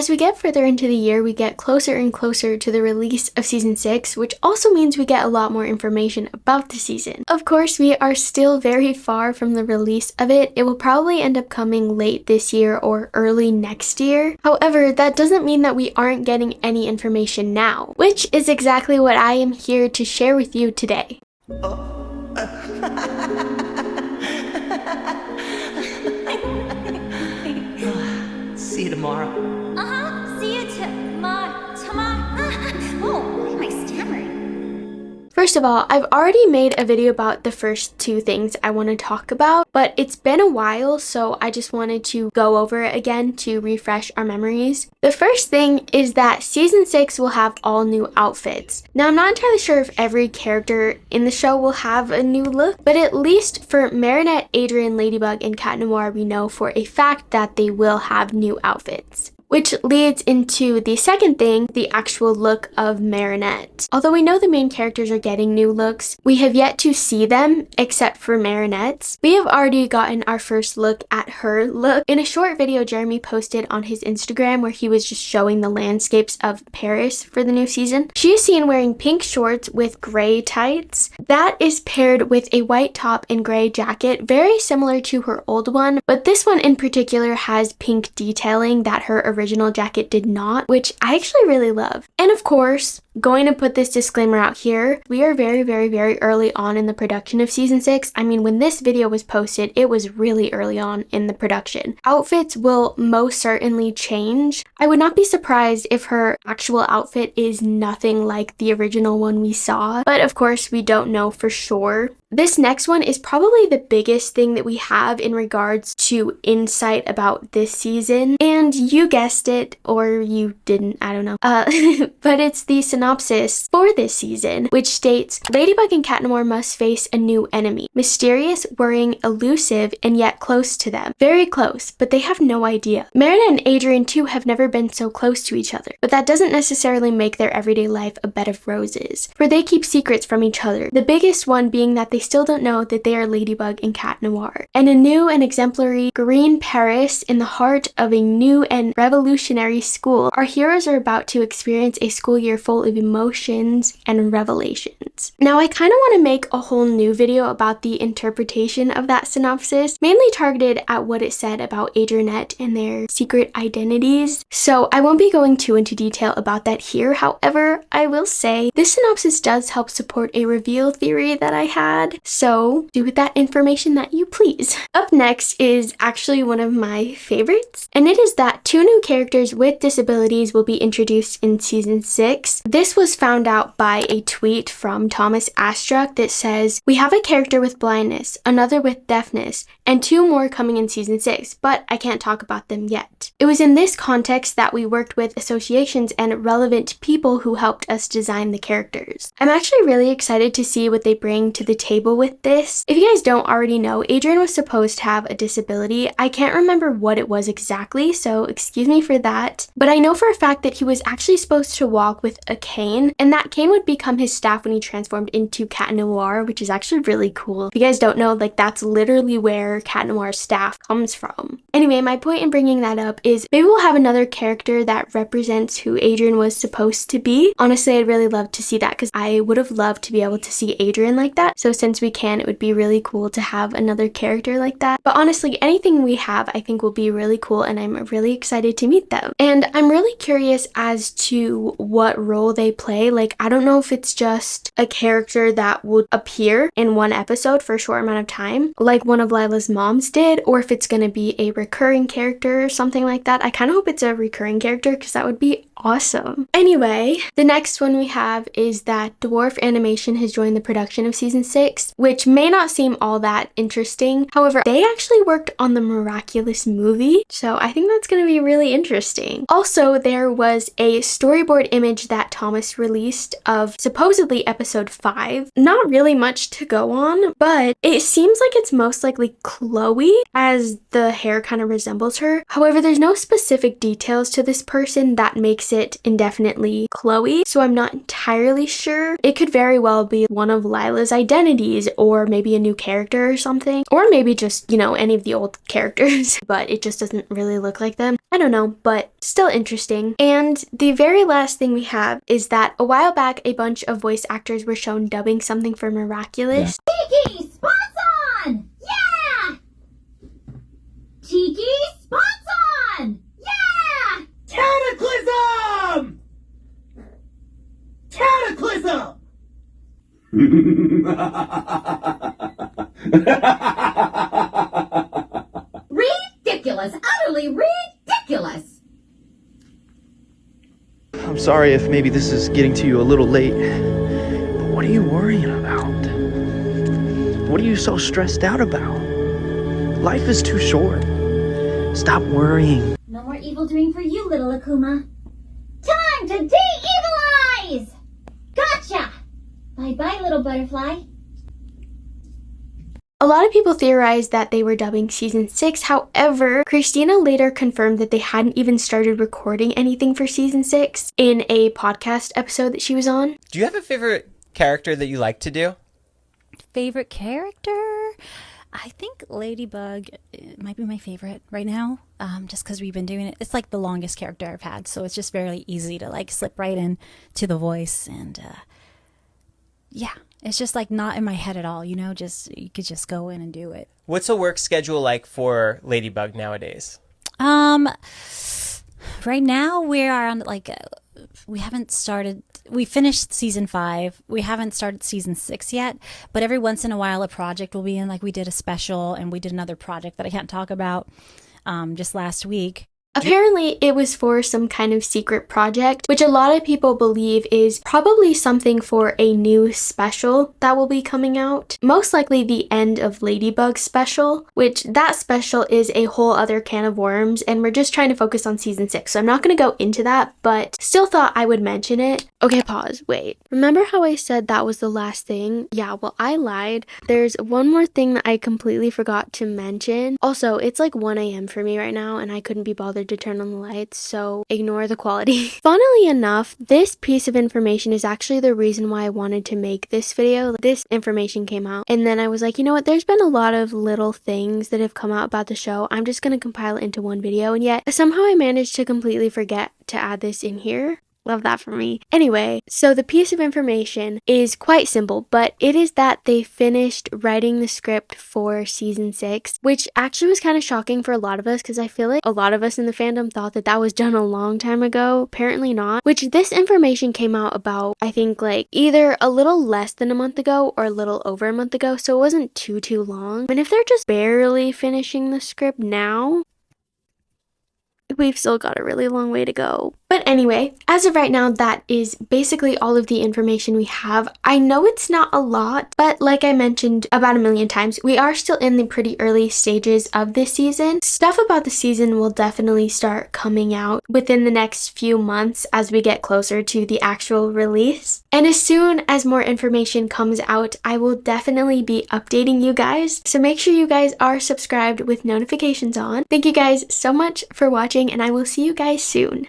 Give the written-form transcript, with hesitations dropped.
As we get further into the year, we get closer and closer to the release of season 6, which also means we get a lot more information about the season. Of course, we are still very far from the release of it. It will probably end up coming late this year or early next year. However, that doesn't mean that we aren't getting any information now, which is exactly what I am here to share with you today. See you tomorrow. See you tomorrow. Oh, my stammering. First of all, I've already made a video about the first two things I want to talk about, but it's been a while, so I just wanted to go over it again to refresh our memories. The first thing is that season 6 will have all new outfits. Now, I'm not entirely sure if every character in the show will have a new look, but at least for Marinette, Adrienne, Ladybug, and Cat Noir, we know for a fact that they will have new outfits. Which leads into the second thing, the actual look of Marinette. Although we know the main characters are getting new looks, we have yet to see them except for Marinette's. We have already gotten our first look at her look. In a short video Jeremy posted on his Instagram where he was just showing the landscapes of Paris for the new season, she is seen wearing pink shorts with gray tights. That is paired with a white top and gray jacket, very similar to her old one, but this one in particular has pink detailing that her original jacket did not, which I actually really love. And of course, going to put this disclaimer out here, we are very early on in the production of season 6. I mean, when this video was posted, it was really early on in the production. Outfits will most certainly change. I would not be surprised if her actual outfit is nothing like the original one we saw, but of course we don't know for sure. This next one is probably the biggest thing that we have in regards to insight about this season, and you guessed it, or you didn't, I don't know. But it's the synopsis for this season, which states, Ladybug and Cat Noir must face a new enemy. Mysterious, worrying, elusive, and yet close to them. Very close, but they have no idea. Marinette and Adrienne too have never been so close to each other, but that doesn't necessarily make their everyday life a bed of roses, for they keep secrets from each other. The biggest one being that they still don't know that they are Ladybug and Cat Noir. And a new and exemplary green Paris in the heart of a new and revolutionary school, our heroes are about to experience a school year full of emotions and revelations. Now, I kind of want to make a whole new video about the interpretation of that synopsis, mainly targeted at what it said about Adrinette and their secret identities. So I won't be going too into detail about that here. However, I will say this synopsis does help support a reveal theory that I had. So do with that information that you please. Up next is actually one of my favorites, and it is that 2 new characters with disabilities will be introduced in season 6. This was found out by a tweet from Thomas Astruck that says, we have a character with blindness, another with deafness, and 2 more coming in season 6, but I can't talk about them yet. It was in this context that we worked with associations and relevant people who helped us design the characters. I'm actually really excited to see what they bring to the table with this. If you guys don't already know, Adrienne was supposed to have a disability. I can't remember what it was exactly, so excuse me for that. But I know for a fact that he was actually supposed to walk with a cane, and that cane would become his staff when he transformed into Cat Noir, which is actually really cool. If you guys don't know, like, that's literally where Cat Noir's staff comes from. Anyway, my point in bringing that up is maybe we'll have another character that represents who Adrienne was supposed to be. Honestly, I'd really love to see that because I would have loved to be able to see Adrienne like that. So since we can, it would be really cool to have another character like that. But honestly, anything we have I think will be really cool, and I'm really excited to meet them. And I'm really curious as to what role they play. Like, I don't know if it's just a character that would appear in one episode for a short amount of time, like one of Lila's moms did, or if it's going to be a recurring character or something like that. I kind of hope it's a recurring character because that would be awesome. Anyway, the next one we have is that Dwarf Animation has joined the production of season 6, which may not seem all that interesting. However, they actually worked on the Miraculous movie, so I think that's going to be really interesting. Also, there was a storyboard image that Thomas released of supposedly episode 5. Not really much to go on, but it seems like it's most likely Chloe, as the hair kind of resembles her. However, there's no specific details to this person that makes it indefinitely Chloe, so I'm not entirely sure. It could very well be one of Lila's identities, or maybe a new character or something, or maybe just, you know, any of the old characters, but it just doesn't really look like them. I don't know, but still interesting. And the very last thing we have is that a while back, a bunch of voice actors were shown dubbing something for Miraculous. Tiki, spots on! Yeah! Tiki, spots on! Yeah! Cataclysm! Cataclysm! Ridiculous! Utterly ridiculous! I'm sorry if maybe this is getting to you a little late, but what are you worrying about? What are you so stressed out about? Life is too short. Stop worrying. No more evil doing for you, little Akuma. Time to de-evilize! Gotcha! Bye-bye, little butterfly. A lot of people theorized that they were dubbing season 6. However, Christina later confirmed that they hadn't even started recording anything for season 6 in a podcast episode that she was on. Do you have a favorite character that you like to do? Favorite character? I think Ladybug might be my favorite right now, just because we've been doing it. It's like the longest character I've had, so it's just very easy to like slip right in to the voice, and yeah, it's just like not in my head at all, you know, just you could just go in and do it. What's a work schedule like for Ladybug nowadays? Right now we are on like we haven't started. We finished season 5. We haven't started season 6 yet, but every once in a while a project will be in. Like we did a special, and we did another project that I can't talk about just last week. Apparently, it was for some kind of secret project, which a lot of people believe is probably something for a new special that will be coming out. Most likely the end of Ladybug special, which that special is a whole other can of worms, and we're just trying to focus on season 6. So I'm not going to go into that, but still thought I would mention it. Okay, pause. Wait. Remember how I said that was the last thing? Yeah, well, I lied. There's one more thing that I completely forgot to mention. Also, it's like 1 a.m. for me right now, and I couldn't be bothered to turn on the lights, so ignore the quality. Funnily enough, this piece of information is actually the reason why I wanted to make this video. This information came out, and then I was like, you know what, there's been a lot of little things that have come out about the show. I'm just gonna compile it into one video, and yet somehow I managed to completely forget to add this in here. Love that for me. Anyway, so the piece of information is quite simple, but it is that they finished writing the script for season 6, which actually was kind of shocking for a lot of us because I feel like a lot of us in the fandom thought that that was done a long time ago. Apparently not, which this information came out about, I think, like either a little less than a month ago or a little over a month ago, so it wasn't too long. And if they're just barely finishing the script now, we've still got a really long way to go. But anyway, as of right now, that is basically all of the information we have. I know it's not a lot, but like I mentioned about a million times, we are still in the pretty early stages of this season. Stuff about the season will definitely start coming out within the next few months as we get closer to the actual release. And as soon as more information comes out, I will definitely be updating you guys. So make sure you guys are subscribed with notifications on. Thank you guys so much for watching, and I will see you guys soon.